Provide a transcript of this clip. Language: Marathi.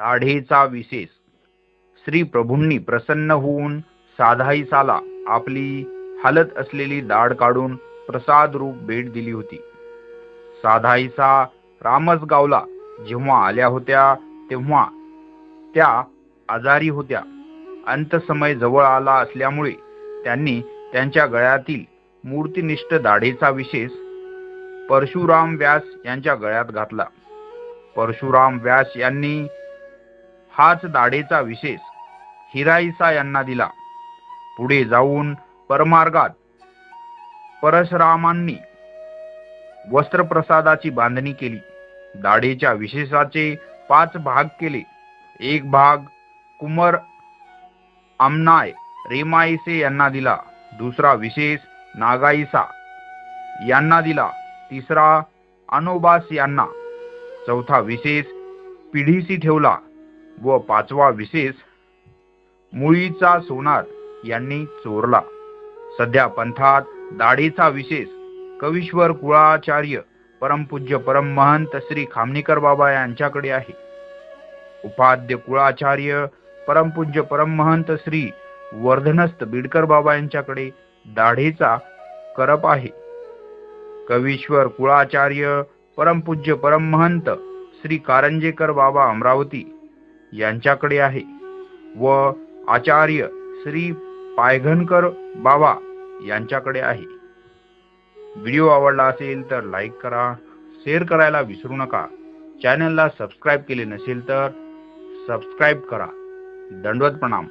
दाढेचा विशेष. श्री प्रभूंनी प्रसन्न होऊन साधाईसाला आपली हालत असलेली दाढ काढून प्रसाद रूप भेट दिली होती. साधाईसा रामसगावला जेव्हा आल्या होत्या तेव्हा त्या आजारी होत्या. अंतसमय जवळ आला असल्यामुळे त्यांनी त्यांच्या गळ्यातील मूर्तिनिष्ठ दाढेचा विशेष परशुराम व्यास यांच्या गळ्यात घातला. परशुराम व्यास यांनी हाच दाढेचा विशेष हिराईसा यांना दिला. पुढे जाऊन परमार्गात परशुरामांनी वस्त्रप्रसादाची बांधणी केली. दाढेच्या विशेषाचे 5 भाग केले. एक भाग कुमर आमनाय रेमाईसे यांना दिला. दुसरा विशेष नागाईसा यांना दिला. तिसरा अनोबास यांना. चौथा विशेष पिढीसी ठेवला व 5वा विशेष मुळीचा सोनार यांनी चोरला. सध्या पंथात दाढेचा विशेष कवीश्वर कुळाचार्य परमपूज्य परममहंत श्री खामनीकर बाबा यांच्याकडे आहे. उपाध्य कुळाचार्य परमपूज्य परममहंत श्री वर्धनस्थ बिडकर बाबा यांच्याकडे दाढेचा करप आहे. कवीश्वर कुळाचार्य परमपूज्य परममहंत श्री कारंजेकर बाबा अमरावती यांच्याकडे आहे व आचार्य श्री पायघनकर बाबा यांच्याकडे आहे. व्हिडिओ आवडला असेल तर लाईक करा, शेअर करायला विसरू नका. चॅनलला सबस्क्राईब केले नसेल तर सबस्क्राईब करा. दंडवत प्रणाम.